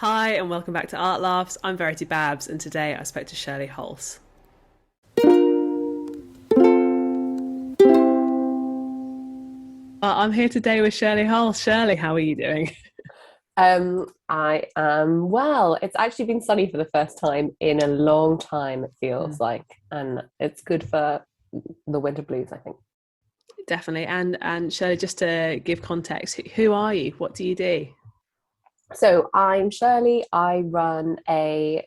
Hi and welcome back to Art Laughs. I'm Verity Babs and today I spoke to Shirley Halse. I'm here today with Shirley Halse. Shirley, how are you doing? I am well. It's actually been sunny for the first time in a long time, it feels like, and it's good for the winter blues, I think. Definitely. And Shirley, just to give context, who are you? What do you do? So I'm Shirley. I run a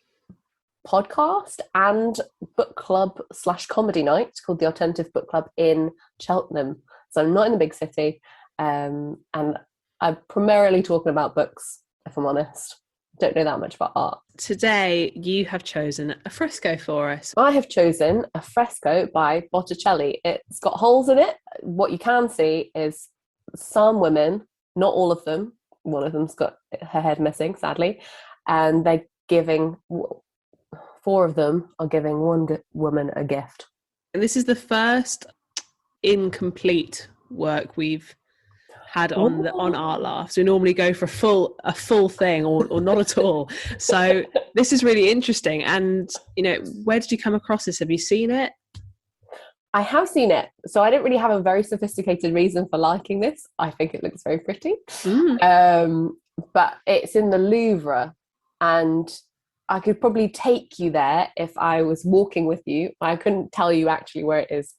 podcast and book club slash comedy night called the Alternative Book Club in Cheltenham. So I'm not in the big city, and I'm primarily talking about books, if I'm honest. Don't know that much about art. Today you have chosen a fresco for us. I have chosen a fresco by Botticelli. It's got holes in it. What you can see is some women, not all of them. One of them's got her head missing, sadly, and they're giving. Four of them are giving one woman a gift. And this is the first incomplete work we've had on Art Laughs. We normally go for a full thing or not at all. So this is really interesting. And where did you come across this? Have you seen it? I have seen it. So I don't really have a very sophisticated reason for liking this. I think it looks very pretty. But it's in the Louvre, and I could probably take you there if I was walking with you. I couldn't tell you actually where it is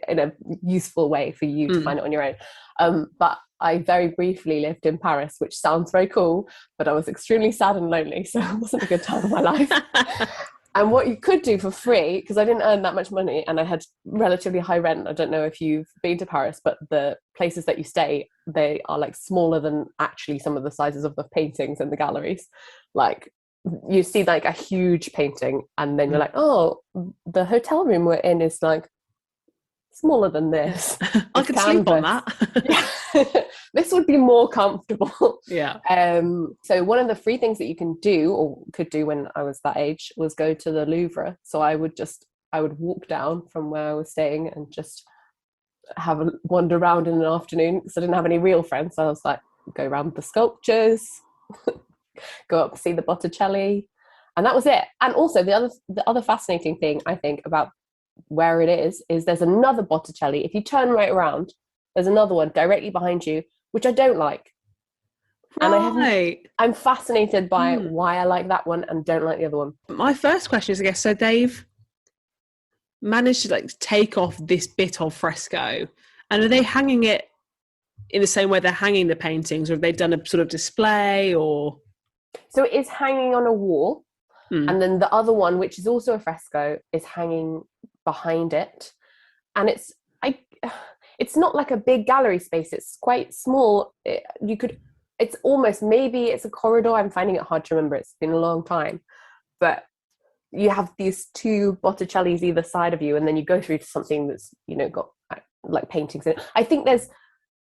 in a useful way for you to find it on your own. But I very briefly lived in Paris, which sounds very cool, but I was extremely sad and lonely, so it wasn't a good time of my life. And what you could do for free, because I didn't earn that much money and I had relatively high rent. I don't know if you've been to Paris, but the places that you stay, they are like smaller than actually some of the sizes of the paintings in the galleries. Like you see like a huge painting and then you're like, oh, the hotel room we're in is like smaller than this. I could sleep on that. This would be more comfortable. Yeah. So one of the free things that you can do or could do when I was that age was go to the Louvre. So I would walk down from where I was staying and just have a wander around in an afternoon because I didn't have any real friends. So I was like, go around the sculptures, go up see the Botticelli, and that was it. And also the other fascinating thing I think about where it is there's another Botticelli. If you turn right around, there's another one directly behind you, which I don't like. Right. And I'm fascinated by why I like that one and don't like the other one. My first question is, I guess, so they've managed to like take off this bit of fresco, and are they hanging it in the same way they're hanging the paintings, or have they done a sort of display? Or so it is hanging on a wall, and then the other one, which is also a fresco, is hanging behind it, and it's not like a big gallery space. It's quite small. It's almost, maybe it's a corridor. I'm finding it hard to remember. It's been a long time, but you have these two Botticellis either side of you, and then you go through to something that's got like paintings in it. I think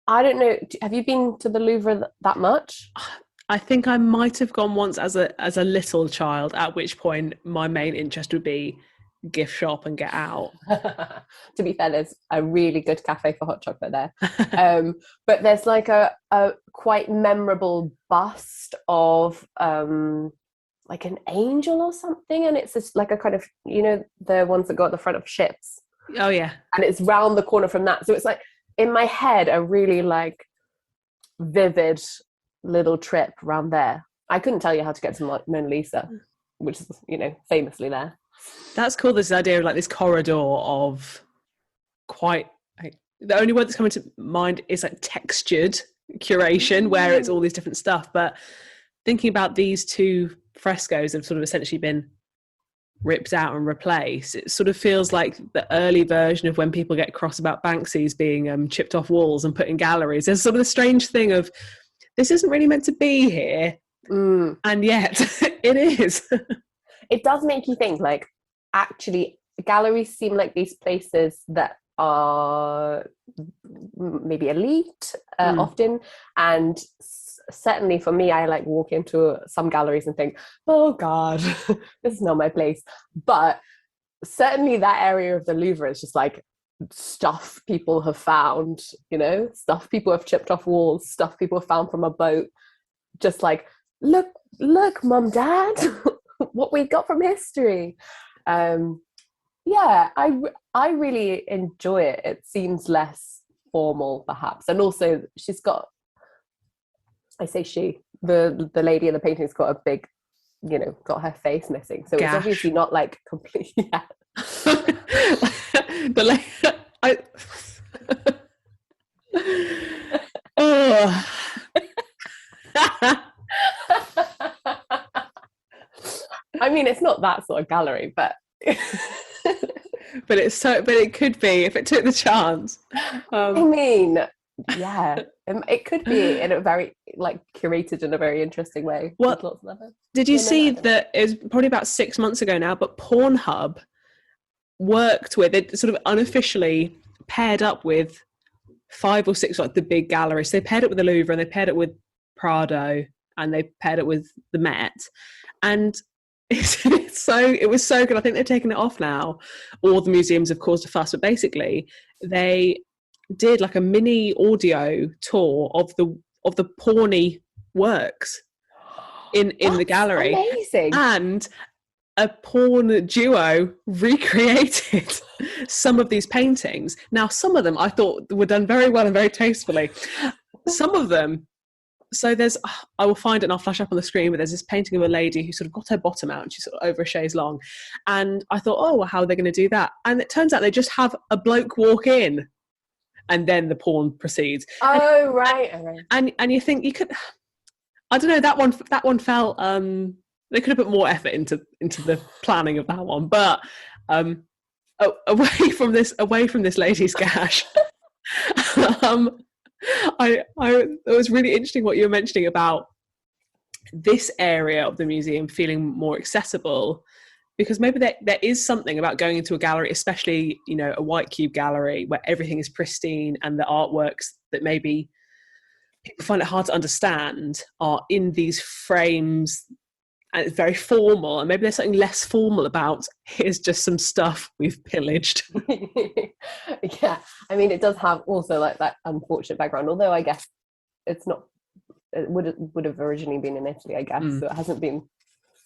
I don't know. Have you been to the Louvre that much? I think I might have gone once as a little child, at which point my main interest would be gift shop and get out. To be fair, there's a really good cafe for hot chocolate there. But there's like a quite memorable bust of like an angel or something, and it's just like a kind of, the ones that go at the front of ships. Oh yeah. And it's round the corner from that. So it's like in my head a really like vivid little trip around there. I couldn't tell you how to get to Mona Lisa, which is, famously there. That's cool, this idea of like this corridor of quite, like, the only word that's coming to mind is like textured curation, where it's all these different stuff. But thinking about these two frescoes have sort of essentially been ripped out and replaced, it sort of feels like the early version of when people get cross about Banksy's being chipped off walls and put in galleries. There's sort of the strange thing of, this isn't really meant to be here, and yet it is. It does make you think, like, actually, galleries seem like these places that are maybe elite often. And certainly for me, I like walk into some galleries and think, oh God, this is not my place. But certainly that area of the Louvre is just like stuff people have found, stuff people have chipped off walls, stuff people have found from a boat. Just like, look look, mum, dad, what we got from history. Yeah, I really enjoy it. It seems less formal, perhaps, and also she's got. I say she, the lady in the painting's got a big, got her face missing, so it's obviously not like complete. Yeah. Oh. I mean, it's not that sort of gallery, but but it could be if it took the chance. I mean, yeah, it could be in a very curated in a very interesting way. Well, did you see that it was probably about 6 months ago now, but Pornhub worked with it, sort of unofficially paired up with 5 or 6 the big galleries. They paired it with the Louvre, and they paired it with Prado, and they paired it with the Met, and it was so good. I think they've taken it off now. All the museums have caused a fuss, but basically they did like a mini audio tour of the porny works in the gallery. Amazing. And a porn duo recreated some of these paintings. Now, some of them I thought were done very well and very tastefully. Some of them, so I will find it and I'll flash up on the screen, but there's this painting of a lady who sort of got her bottom out and she's sort of over a chaise long. And I thought, oh, well, how are they going to do that? And it turns out they just have a bloke walk in and then the porn proceeds. Oh, right. And you think you could, I don't know, that one felt, they could have put more effort into the planning of that one. But away from this lady's gash, it was really interesting what you were mentioning about this area of the museum feeling more accessible, because maybe there is something about going into a gallery, especially a white cube gallery where everything is pristine and the artworks that maybe people find it hard to understand are in these frames and it's very formal, and maybe there's something less formal about here's just some stuff we've pillaged. Yeah, I mean, it does have also that unfortunate background, although I guess it would have originally been in Italy, I guess. So it hasn't been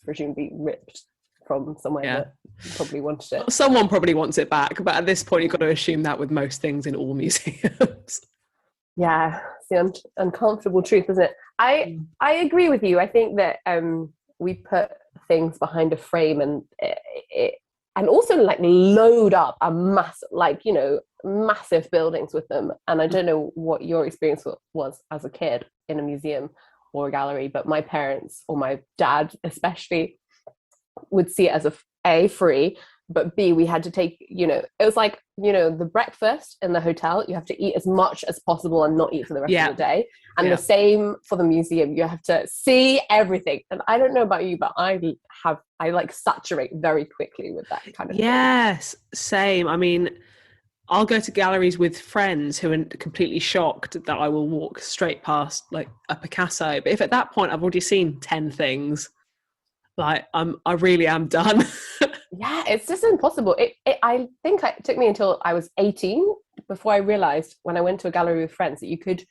presumably ripped from somewhere that probably wanted it. Someone probably wants it back, but at this point you've got to assume that with most things in all museums. Yeah, it's the uncomfortable truth, isn't it? I agree with you. I think that we put things behind a frame and also load up a massive buildings with them. And I don't know what your experience was as a kid in a museum or a gallery, but my parents, or my dad especially, would see it as a free, but B, we had to take, it was like, the breakfast in the hotel, you have to eat as much as possible and not eat for the rest of the day. And the same for the museum, you have to see everything. And I don't know about you, but I saturate very quickly with that kind of thing. Yes, same. I mean, I'll go to galleries with friends who are completely shocked that I will walk straight past a Picasso. But if at that point I've already seen 10 things, I really am done. Yeah, it's just impossible. I think it took me until I was 18 before I realized, when I went to a gallery with friends, that you could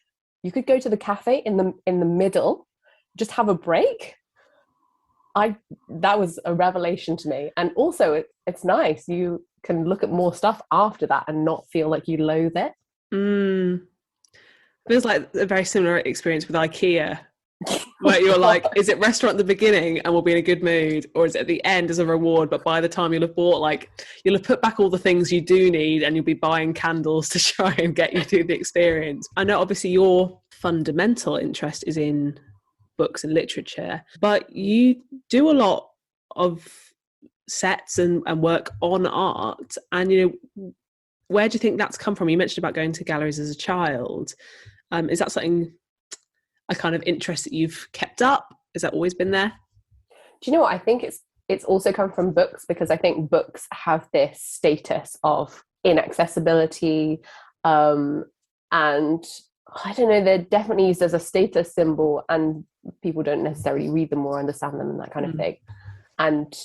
go to the cafe in the middle, just have a break. That was a revelation to me. And also it's nice. You can look at more stuff after that and not feel like you loathe it. Feels like a very similar experience with IKEA. Where you're like, is it restaurant at the beginning and we'll be in a good mood, or is it at the end as a reward, but by the time you'll have bought, you'll have put back all the things you do need and you'll be buying candles to try and get you through the experience. I know obviously your fundamental interest is in books and literature, but you do a lot of sets and work on art, and where do you think that's come from? You mentioned about going to galleries as a child. Is that something, a kind of interest that you've kept up? Has that always been there? Do you know what? I think it's also come from books, because I think books have this status of inaccessibility, and I don't know, they're definitely used as a status symbol, and people don't necessarily read them or understand them and that kind of thing. And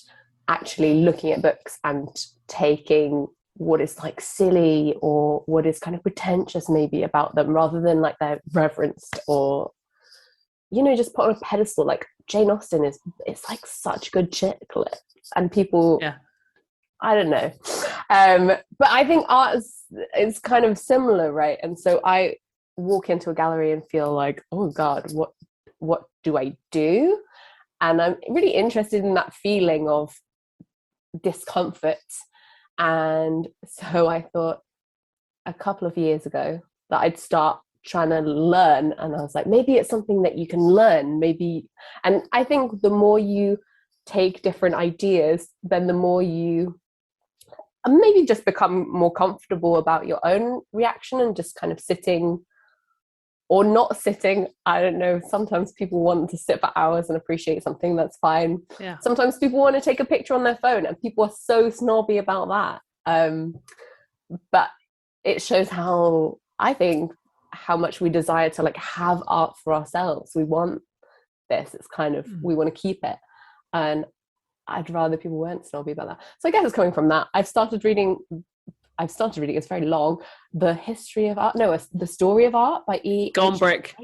actually looking at books and taking what is silly or what is kind of pretentious maybe about them, rather than they're reverenced or just put on a pedestal, Jane Austen it's like such good chick lit, and people, I don't know, but I think art is kind of similar, right? And so I walk into a gallery and feel like, oh God, what do I do? And I'm really interested in that feeling of discomfort. And so I thought a couple of years ago that I'd start trying to learn, and I was like, maybe it's something that you can learn, maybe. And I think the more you take different ideas, then the more you maybe just become more comfortable about your own reaction, and just kind of sitting or not sitting. I don't know, sometimes people want to sit for hours and appreciate something. That's fine. Sometimes people want to take a picture on their phone, and people are so snobby about that, but it shows how, I think, how much we desire to like have art for ourselves. We want this, it's kind of, we want to keep it, and I'd rather people weren't snobby about that. So I guess it's coming from that. I've started reading, it's very long, The History of Art, no, The Story of Art by E. Gombrich.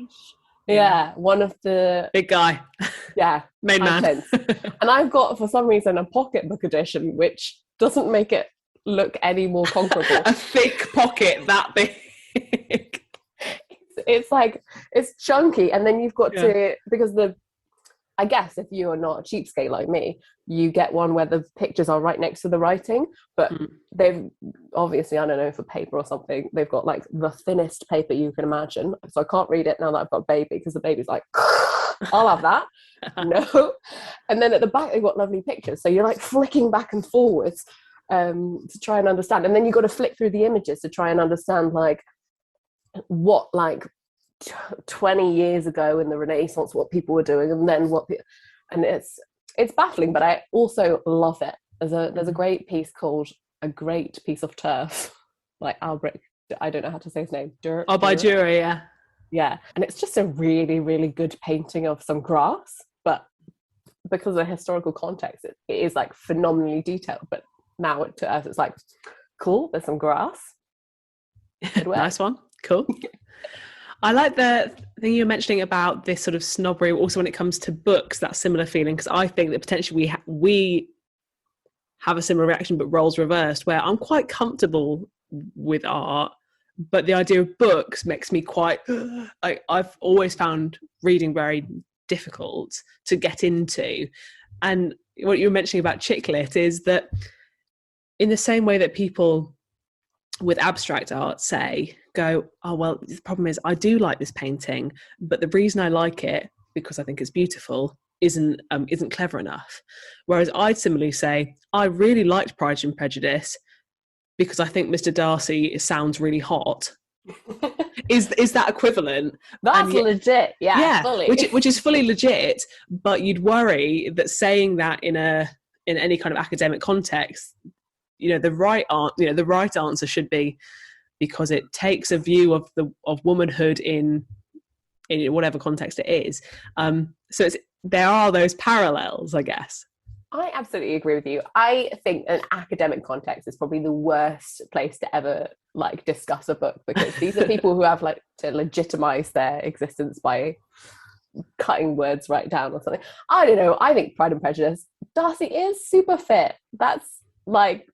Yeah, one of the... Big guy. Yeah. Main man. And I've got, for some reason, a pocketbook edition, which doesn't make it look any more comparable. A thick pocket, that big. It's like, it's chunky, and then you've got to, because I guess if you are not a cheapskate like me, you get one where the pictures are right next to the writing, but they've obviously, I don't know, for paper or something, they've got like the thinnest paper you can imagine. So I can't read it now that I've got a baby, because the baby's like, I'll have that. No. And then at the back, they've got lovely pictures. So you're like flicking back and forwards to try and understand. And then you've got to flick through the images to try and understand like what, like, 20 years ago in the Renaissance, what people were doing, and then and it's baffling, but I also love it. There's a great piece called A Great Piece of Turf, like Albrecht, I don't know how to say his name. By Dürer, yeah, and it's just a really, really good painting of some grass, but because of the historical context, it is like phenomenally detailed. But now to us, it's like, cool, there's some grass. Nice one, cool. I like the thing you were mentioning about this sort of snobbery, also when it comes to books, that similar feeling, because I think that potentially we have a similar reaction, but roles reversed, where I'm quite comfortable with art, but the idea of books makes me quite, I've always found reading very difficult to get into. And what you were mentioning about chick lit is that in the same way that people with abstract art go, oh, well, the problem is I do like this painting, but the reason I like it, because I think it's beautiful, isn't clever enough. Whereas I'd similarly say, I really liked Pride and Prejudice because I think Mr. Darcy sounds really hot. is that equivalent? That's legit, yeah, fully. which is fully legit, but you'd worry that saying that in any kind of academic context, the right answer should be, because it takes a view of womanhood in whatever context it is. So there are those parallels, I guess. I absolutely agree with you. I think an academic context is probably the worst place to ever like discuss a book, because these are people who have like to legitimize their existence by cutting words right down or something. I don't know. I think Pride and Prejudice, Darcy is super fit. That's why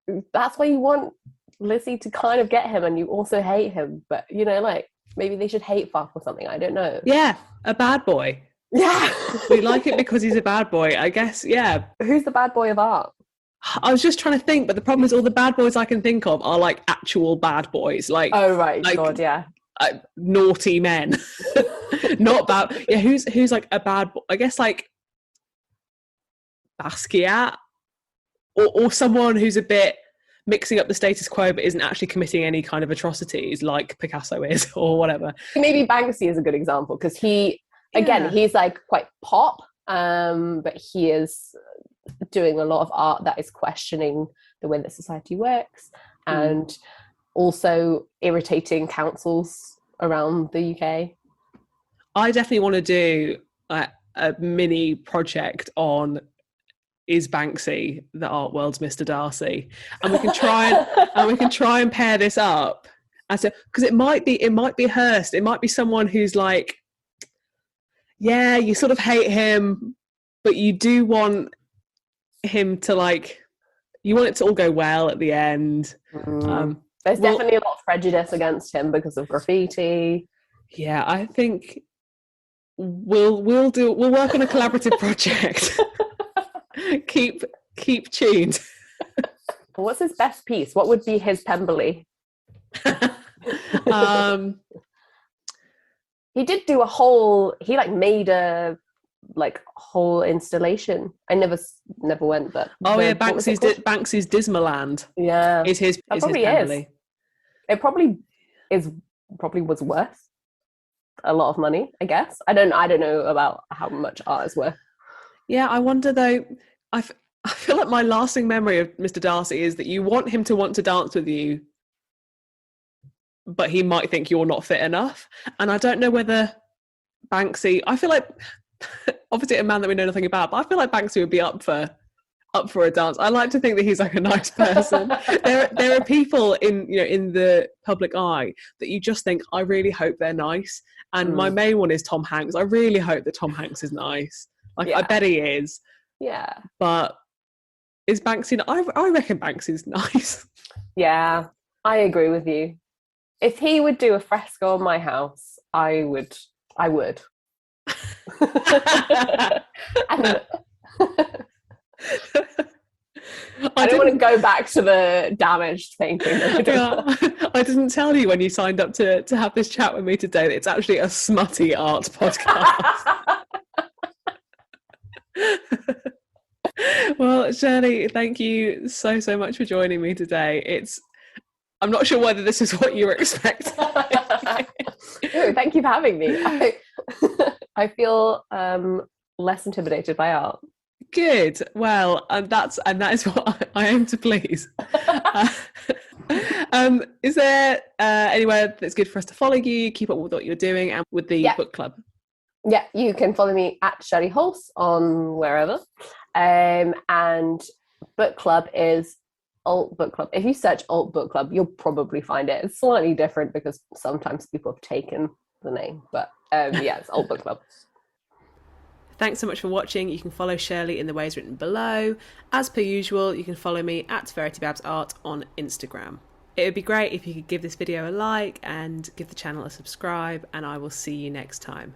you want Lizzie to kind of get him, and you also hate him, but like maybe they should hate fuck or something. I don't know. Yeah, a bad boy. Yeah. We like it because he's a bad boy, I guess. Yeah. Who's the bad boy of art? I was just trying to think, but the problem is all the bad boys I can think of are like actual bad boys. Like, oh right, like, God, yeah. Naughty men. Not bad. Yeah, who's like a bad boy? I guess like Basquiat, or someone who's a bit mixing up the status quo but isn't actually committing any kind of atrocities like Picasso is, or whatever. Maybe Banksy is a good example, because he's like quite pop, but he is doing a lot of art that is questioning the way that society works, and also irritating councils around the UK. I definitely want to do a mini project on, is Banksy the art world's Mr. Darcy? And we can try and pair this up. And so, because it might be Hearst, it might be someone who's like, yeah, you sort of hate him, but you do want him to like, you want it to all go well at the end. There's definitely a lot of prejudice against him because of graffiti. Yeah, I think we'll work on a collaborative project. keep tuned. What's his best piece? What would be his Pemberley? He did do he like made a like whole installation. I never went, but Banksy's Dismaland. Yeah, is his Pemberley. It probably was worth a lot of money, I guess. I don't know about how much art is worth. Yeah, I wonder though. I feel like my lasting memory of Mr. Darcey is that you want him to want to dance with you, but he might think you're not fit enough. And I don't know whether Banksy, I feel like, obviously a man that we know nothing about, but I feel like Banksy would be up for a dance. I like to think that he's like a nice person. there are people in the public eye that you just think, I really hope they're nice. And my main one is Tom Hanks. I really hope that Tom Hanks is nice. Like, yeah. I bet he is. Yeah. But is Banksy, I reckon Banksy's nice. Yeah, I agree with you. If he would do a fresco on my house, I would. I don't want to go back to the damaged painting. Yeah, I didn't tell you when you signed up to have this chat with me today that it's actually a smutty art podcast. Well, Shirley, thank you so much for joining me today. I'm not sure whether this is what you were expecting. No, thank you for having me. I feel less intimidated by art. Good. Well, that is what I aim to please. Is there anywhere that's good for us to follow you, keep up with what you're doing, and with the book club? Yeah, you can follow me at Shirley Halse on wherever. And book club is Alt Book Club. If you search Alt Book Club, you'll probably find it. It's slightly different because sometimes people have taken the name, but it's Alt Book Club. Thanks so much for watching. You can follow Shirley in the ways written below. As per usual, you can follow me at VerityBabsArt on Instagram. It would be great if you could give this video a like and give the channel a subscribe, and I will see you next time.